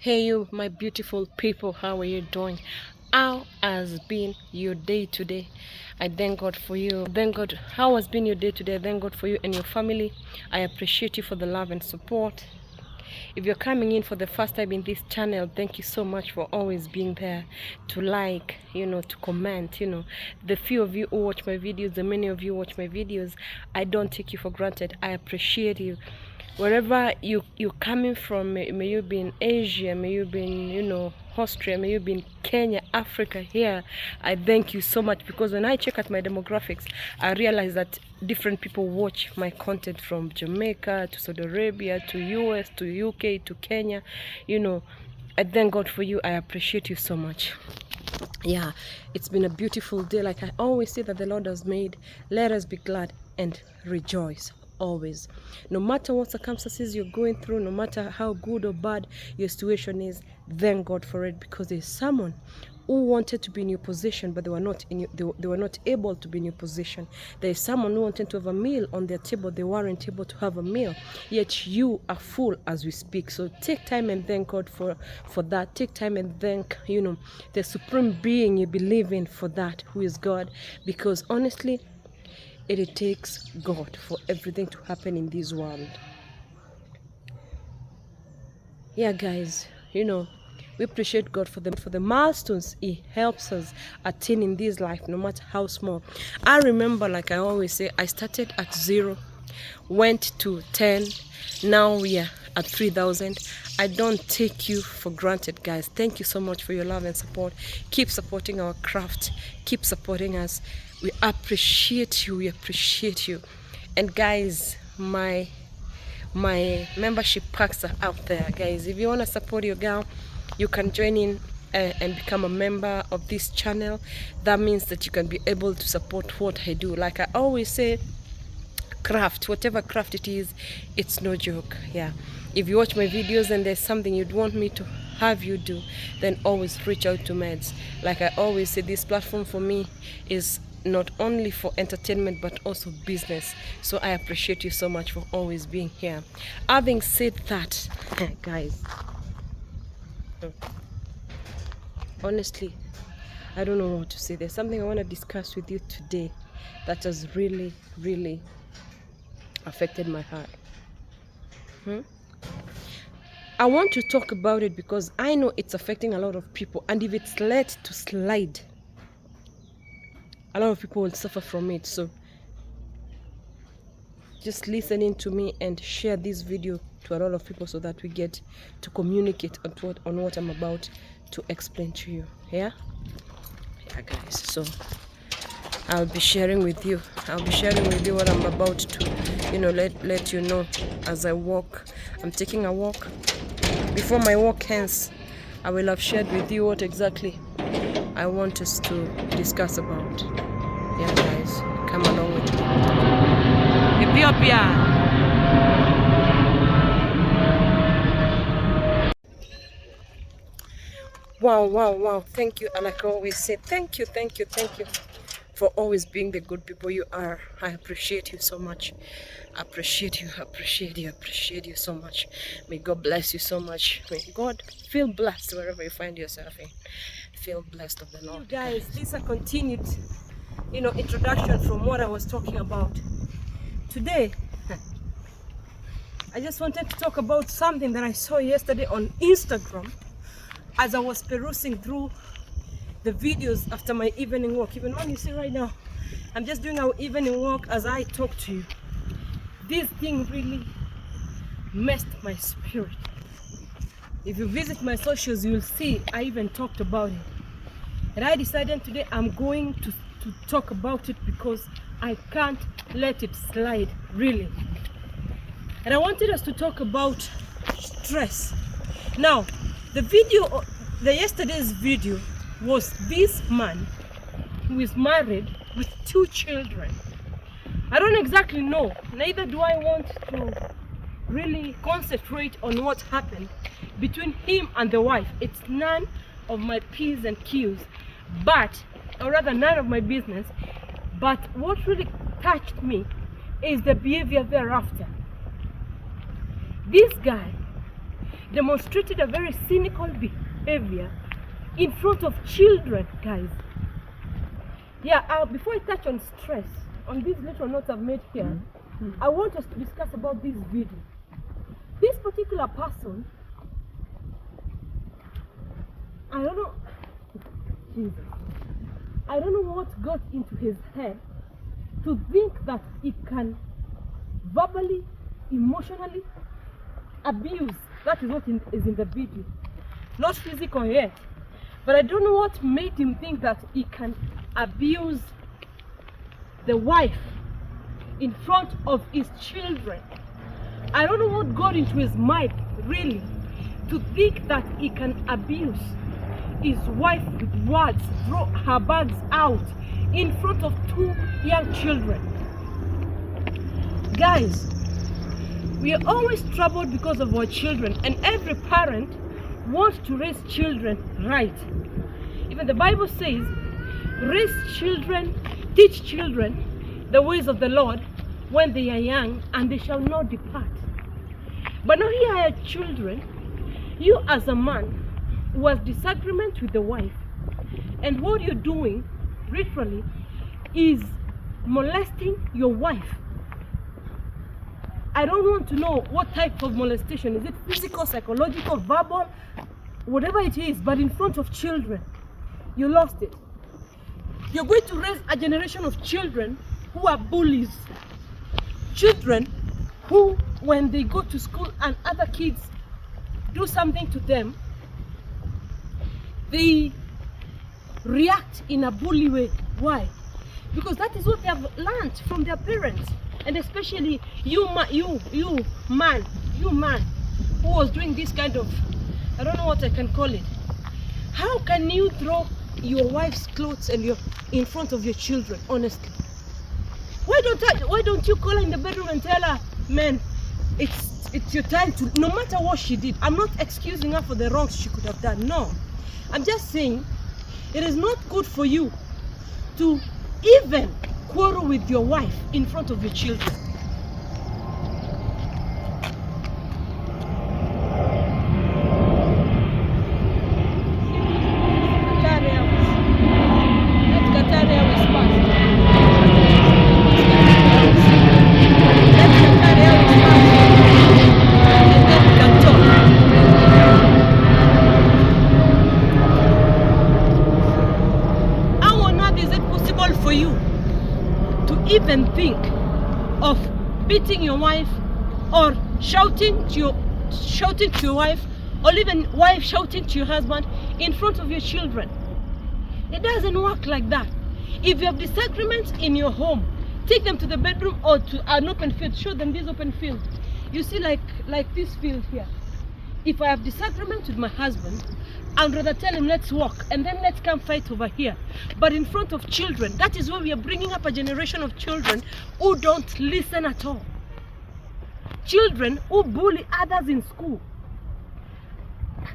Hey you, my beautiful people, how are you doing? How has been your day today? I thank God for you. Thank God. How has been your day today? I thank God for you and your family. I appreciate you for the love and support. If you're coming in for the first time in this channel, thank you so much for always being there to like, to comment, The few of you who watch my videos, the many of you who watch my videos, I don't take you for granted. I appreciate you. Wherever you're coming from, may you be in Asia, may you be in, Austria, may you be in Kenya, Africa, here, I thank you so much, because when I check at my demographics, I realize that different people watch my content from Jamaica to Saudi Arabia to US to UK to Kenya. I thank God for you. I appreciate you so much. Yeah, it's been a beautiful day. Like I always say that the Lord has made, let us be glad and rejoice always. No matter what circumstances you're going through, no matter how good or bad your situation is, thank God for it, because there's someone who wanted to be in your position, but they were not they were not able to be in your position. There is someone who wanted to have a meal on their table, they weren't able to have a meal, yet you are full as we speak. So take time and thank God for that. Take time and thank the supreme being you believe in for that, who is God, because honestly it takes God for everything to happen in this world. Yeah, guys, we appreciate God for the milestones He helps us attain in this life, no matter how small. I remember, like I always say, I started at 0, went to 10, now we are at 3,000. I don't take you for granted, guys. Thank you so much for your love and support. Keep supporting our craft. Keep supporting us. We appreciate you. We appreciate you. And guys, my membership packs are out there, guys. If you want to support your girl, you can join in and become a member of this channel. That means that you can be able to support what I do. Like I always say, craft, whatever craft it is, it's no joke. Yeah, if you watch my videos and there's something you'd want me to have you do, then always reach out to Meds. Like I always say, this platform for me is not only for entertainment but also business. So I appreciate you so much for always being here. Having said that, guys, honestly, I don't know what to say. There's something I want to discuss with you today that has really affected my heart. I want to talk about it because I know it's affecting a lot of people, and if it's let to slide, a lot of people will suffer from it. So just listen in to me and share this video to a lot of people so that we get to communicate on what I'm about to explain to you. Yeah, guys, so I'll be sharing with you what I'm about to let you know as I walk. I'm taking a walk. Before my walk ends, I will have shared with you what exactly I want us to discuss about. Yeah, guys, come along with me. Ethiopia. Wow. Thank you. And like I always say, thank you for always being the good people you are. I appreciate you so much. Appreciate you so much. May God bless you so much. May God feel blessed wherever you find yourself in. Feel blessed of the Lord. You guys, this is a continued introduction from what I was talking about today. I just wanted to talk about something that I saw yesterday on Instagram as I was perusing through the videos after my evening walk. Even when you see right now, I'm just doing our evening walk as I talk to you. This thing really messed my spirit. If you visit my socials, you'll see I even talked about it. And I decided today I'm going to talk about it because I can't let it slide, really. And I wanted us to talk about stress. Now, the yesterday's video was this man who is married with 2 children. I don't exactly know, neither do I want to really concentrate on what happened between him and the wife. It's none of my P's and Q's, or rather none of my business. But what really touched me is the behavior thereafter. This guy demonstrated a very cynical behavior in front of children, guys. Yeah, before I touch on stress, on these little notes I've made here, I want us to discuss about this video. This particular person, I don't know, Jesus, I don't know what got into his head to think that he can verbally, emotionally abuse. That is what is in the video. Not physical yet. But I don't know what made him think that he can abuse the wife in front of his children. I don't know what got into his mind, really, to think that he can abuse his wife with words, throw her bags out in front of 2 young children. Guys, we are always troubled because of our children, and every parent wants to raise children right. Even the Bible says, raise children, teach children the ways of the Lord when they are young, and they shall not depart. But now here are children, you as a man who has disagreement with the wife, and what you're doing literally is molesting your wife. I don't want to know what type of molestation. Is it physical, psychological, verbal, whatever it is, but in front of children. You lost it. You're going to raise a generation of children who are bullies. Children who, when they go to school and other kids do something to them, they react in a bully way. Why? Because that is what they have learned from their parents. And especially you man who was doing this kind of, I don't know what I can call it. How can you throw your wife's clothes and in front of your children? Honestly, why don't you call her in the bedroom and tell her, man, it's your time to, no matter what she did. I'm not excusing her for the wrongs she could have done. No, I'm just saying it is not good for you to even quarrel with your wife in front of your children. For you to even think of beating your wife, or shouting to your wife, or even wife shouting to your husband in front of your children. It doesn't work like that. If you have disagreements in your home, take them to the bedroom or to an open field. Show them this open field. You see, like this field here. If I have disagreement with my husband, I'd rather tell him, let's walk, and then let's come fight over here. But in front of children, that is where we are bringing up a generation of children who don't listen at all. Children who bully others in school.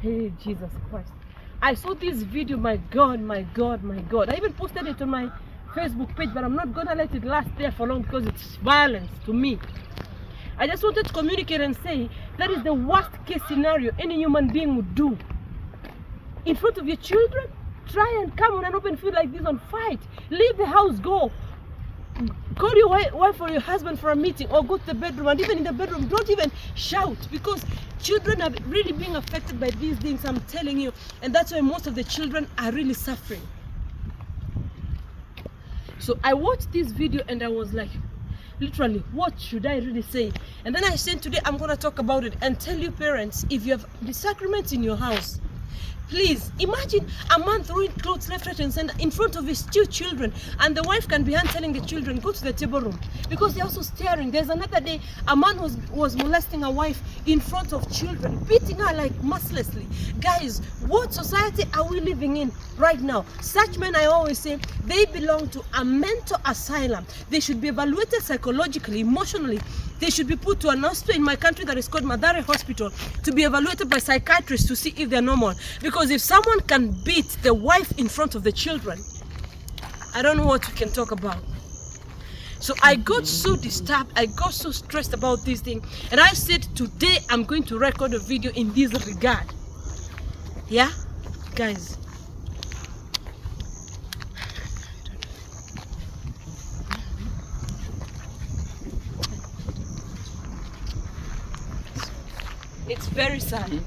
Hey, Jesus Christ. I saw this video, my God, my God, my God. I even posted it on my Facebook page, but I'm not going to let it last there for long because it's violence to me. I just wanted to communicate and say that is the worst case scenario any human being would do. In front of your children, try and come on an open field like this and fight. Leave the house, go. Call your wife or your husband for a meeting, or go to the bedroom, and even in the bedroom, don't even shout, because children are really being affected by these things, I'm telling you. And that's why most of the children are really suffering. So I watched this video and I was like, literally, what should I really say? And then I said, today I'm going to talk about it and tell you parents, if you have disagreements in your house, please imagine a man throwing clothes left, right and center in front of his 2 children, and the wife can be telling the children, go to the table room, because they're also staring. There's another day a man was molesting a wife in front of children, beating her like mercilessly. Guys, what society are we living in right now? Such men, I always say, they belong to a mental asylum. They should be evaluated psychologically, emotionally. They should be put to an hospital in my country that is called Madare Hospital to be evaluated by psychiatrists to see if they're normal. Because if someone can beat the wife in front of the children, I don't know what we can talk about. So I got so disturbed, I got so stressed about this thing, and I said today I'm going to record a video in this regard. Yeah, guys. It's very sad.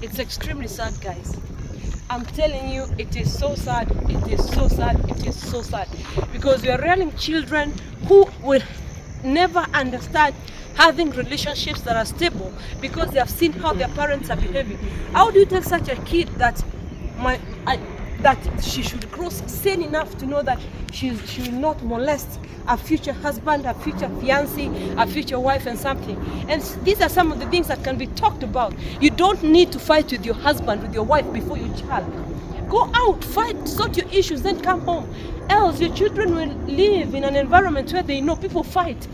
It's extremely sad, guys. I'm telling you, it is so sad. It is so sad. It is so sad. Because we are rearing children who will never understand having relationships that are stable because they have seen how their parents are behaving. How do you tell such a kid that that she should grow sane enough to know that she will not molest a future husband, a future fiancé, a future wife and something? And these are some of the things that can be talked about. You don't need to fight with your husband, with your wife before your child. Go out, fight, sort your issues, then come home. Else your children will live in an environment where they know people fight.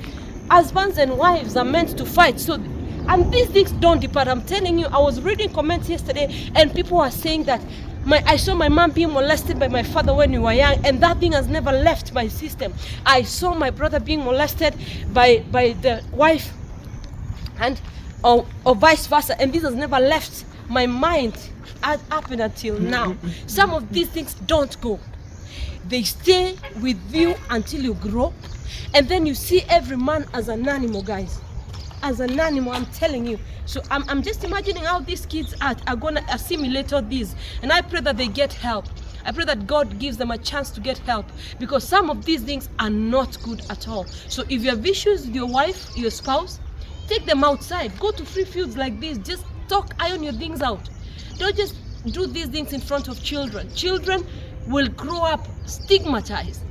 Husbands and wives are meant to fight. So, and these things don't depart. I'm telling you, I was reading comments yesterday and people were saying that I saw my mom being molested by my father when we were young, and that thing has never left my system. I saw my brother being molested by the wife, and or vice versa, and this has never left my mind up until now. Some of these things don't go. They stay with you until you grow, and then you see every man as an animal, guys. As an animal, I'm telling you. So I'm just imagining how these kids are going to assimilate all these. And I pray that they get help. I pray that God gives them a chance to get help, because some of these things are not good at all. So if you have issues with your wife, your spouse, take them outside. Go to free fields like this. Just talk, iron your things out. Don't just do these things in front of children. Children will grow up stigmatized.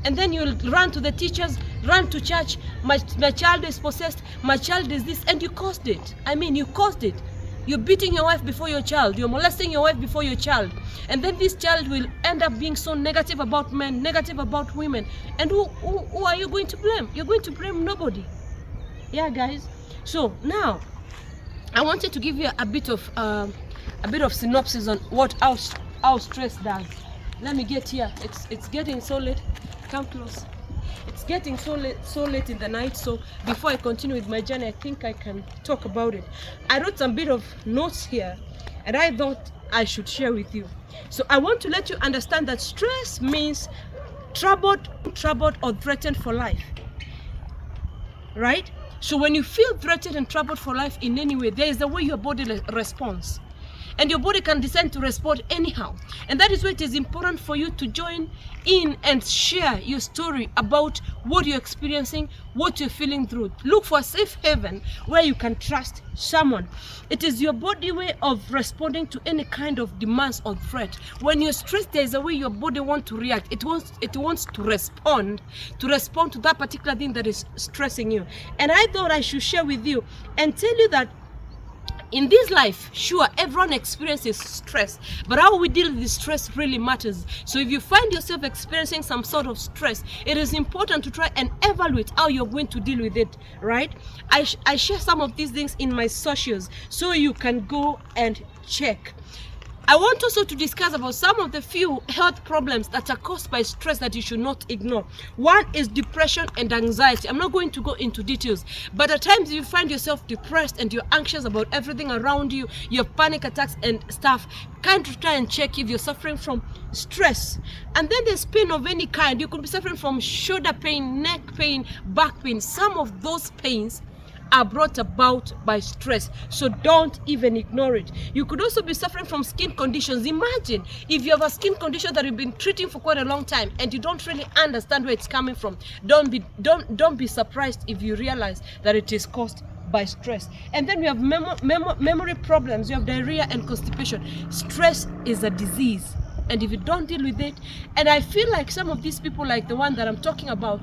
And then you'll run to the teachers, run to church, my child is possessed, my child is this, and you caused it. I mean, you caused it. You're beating your wife before your child, you're molesting your wife before your child. And then this child will end up being so negative about men, negative about women. And who are you going to blame? You're going to blame nobody. Yeah, guys. So now, I wanted to give you a bit of synopsis on what our stress does. Let me get here. It's getting so late. Come close. It's getting so late in the night, so before I continue with my journey, I think I can talk about it. I wrote some bit of notes here, and I thought I should share with you. So I want to let you understand that stress means troubled or threatened for life. Right? So when you feel threatened and troubled for life in any way, there is a way your body responds. And your body can decide to respond anyhow. And that is why it is important for you to join in and share your story about what you're experiencing, what you're feeling through. Look for a safe haven where you can trust someone. It is your body way of responding to any kind of demands or threat. When you're stressed, there is a way your body wants to react. It wants to respond to that particular thing that is stressing you. And I thought I should share with you and tell you that in this life, sure, everyone experiences stress, but how we deal with the stress really matters. So if you find yourself experiencing some sort of stress, it is important to try and evaluate how you're going to deal with it, right? I share some of these things in my socials, so you can go and check. I want also to discuss about some of the few health problems that are caused by stress that you should not ignore. One is depression and anxiety. I'm not going to go into details, but at times you find yourself depressed and you're anxious about everything around you, you have panic attacks and stuff. Kind of try and check if you're suffering from stress. And then there's pain of any kind. You could be suffering from shoulder pain, neck pain, back pain. Some of those pains are brought about by stress, so don't even ignore it. You could also be suffering from skin conditions. Imagine if you have a skin condition that you've been treating for quite a long time and you don't really understand where it's coming from. Don't be surprised if you realize that it is caused by stress. And then we have memory problems. You have diarrhea and constipation. Stress is a disease, and if you don't deal with it, and I feel like some of these people, like the one that I'm talking about,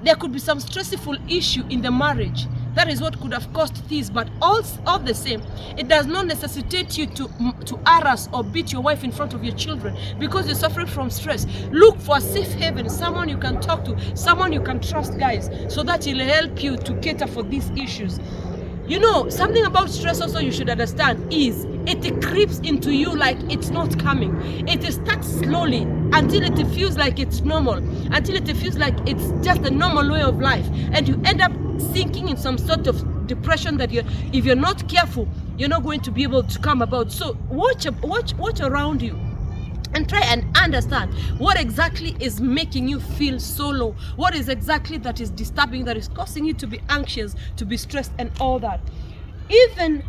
there could be some stressful issue in the marriage. That is what could have caused this, but all the same, it does not necessitate you to harass or beat your wife in front of your children because you're suffering from stress. Look for a safe haven, someone you can talk to, someone you can trust, guys, so that it will help you to cater for these issues. You know, something about stress also you should understand is it creeps into you like it's not coming. It starts slowly until it feels like it's normal, until it feels like it's just a normal way of life, and you end up sinking in some sort of depression that if you're not careful, you're not going to be able to come about. So watch around you and try and understand what exactly is making you feel so low. What is exactly that is disturbing, that is causing you to be anxious, to be stressed and all that. Even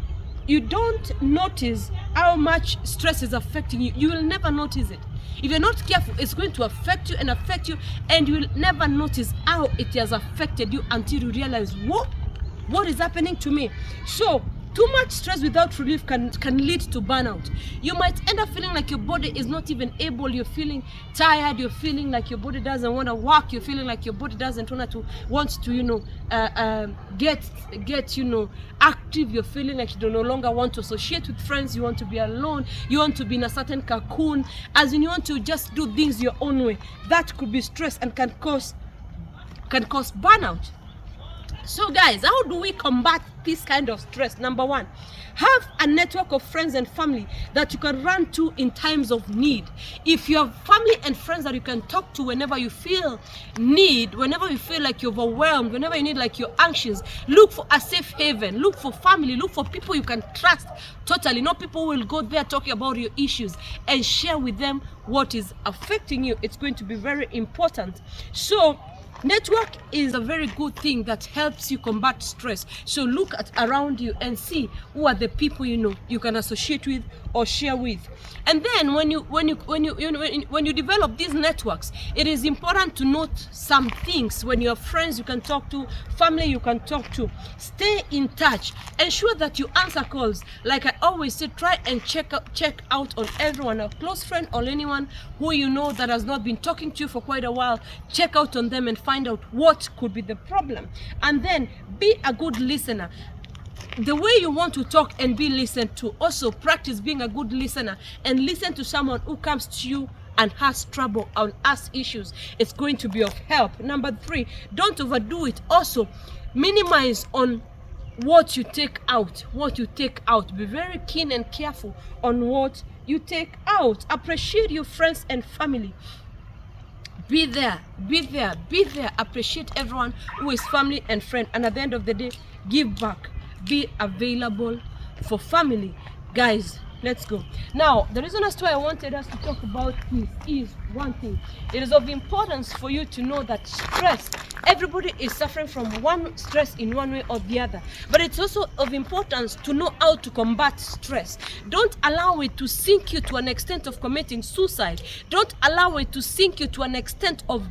you don't notice how much stress is affecting you, you will never notice it. If you're not careful, it's going to affect you, and you will never notice how it has affected you until you realize, what is happening to me? So too much stress without relief can lead to burnout. You might end up feeling like your body is not even able. You're feeling tired. You're feeling like your body doesn't want to work. You're feeling like your body doesn't want to get active. You're feeling like you no longer want to associate with friends. You want to be alone. You want to be in a certain cocoon, as in you want to just do things your own way. That could be stress and can cause burnout. So guys, how do we combat this kind of stress? Number one, have a network of friends and family that you can run to in times of need. If you have family and friends that you can talk to whenever you feel need, whenever you feel like you're overwhelmed, whenever you need, like you're anxious, look for a safe haven. Look for family. Look for people you can trust totally. Not people who will go there talking about your issues, and share with them what is affecting you. It's going to be very important. So network is a very good thing that helps you combat stress. So look around you and see who are the people you can associate with or share with. And then when you develop these networks, it is important to note some things. When you have friends you can talk to, family you can talk to, stay in touch. Ensure that you answer calls. Like I always say, try and check out on everyone, a close friend or anyone who you know that has not been talking to you for quite a while. Check out on them and find out what could be the problem. And then be a good listener. The way you want to talk and be listened to, also practice being a good listener and listen to someone who comes to you and has trouble and has issues. It's going to be of help. Number 3, don't overdo it. Also minimize on what you take out. Be very keen and careful on what you take out. Appreciate your friends and family. Be there. Appreciate everyone who is family and friend, and at the end of the day, give back. Be available for family. Guys, let's go. Now, the reason as to why I wanted us to talk about this is one thing. It is of importance for you to know that stress, everybody is suffering from one stress in one way or the other. But it's also of importance to know how to combat stress. Don't allow it to sink you to an extent of committing suicide. Don't allow it to sink you to an extent of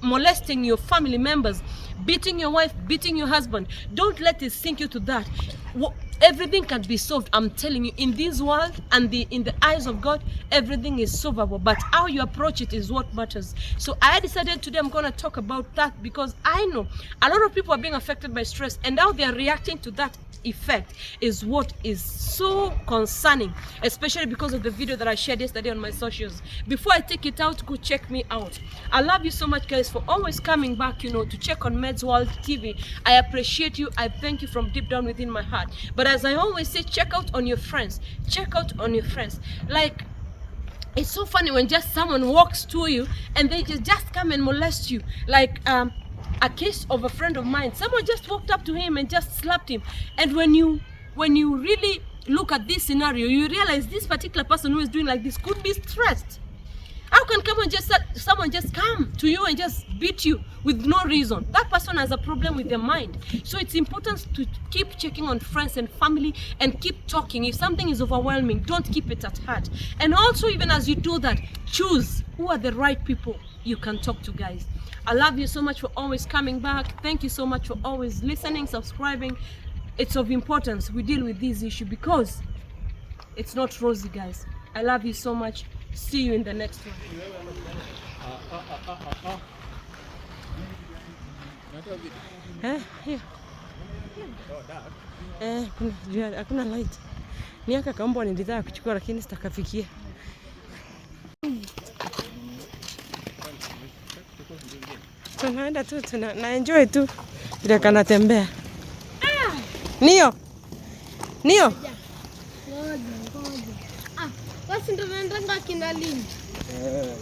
molesting your family members, beating your wife, beating your husband. Don't let it sink you to that. Everything can be solved. I'm telling you, in this world and in the eyes of God, everything is solvable, but how you approach it is what matters. So I decided today I'm going to talk about that, because I know a lot of people are being affected by stress, and how they are reacting to that effect is what is so concerning, especially because of the video that I shared yesterday on my socials. Before I take it out, go check me out. I love you so much, guys, for always coming back, to check on Meds World TV. I appreciate you. I thank you from deep down within my heart. But as I always say, check out on your friends. Like, it's so funny when just someone walks to you and they just come and molest you. Like a case of a friend of mine, someone just walked up to him and just slapped him. And when you really look at this scenario, you realize this particular person who is doing like this could be stressed. How can someone just come to you and just beat you with no reason? That person has a problem with their mind. So it's important to keep checking on friends and family and keep talking. If something is overwhelming, don't keep it at heart. And also, even as you do that, choose who are the right people you can talk to, guys. I love you so much for always coming back. Thank you so much for always listening, subscribing. It's of importance we deal with this issue, because it's not rosy, guys. I love you so much. See you in the next one. Hakuna light. Miaka kaombo nilitaka kuchukua lakini sitakafikia. Tunaenda tu na enjoy tu. Bila kanatembea. Nio. Basi ndo naendanga kina Lindi.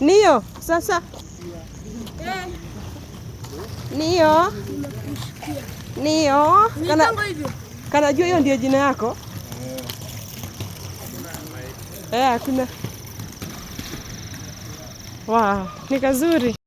Niyo, sasa. Niyo. Niyo. Kanajua hiyo ndio jina yako? Hakuna. Wow, ni kazuri.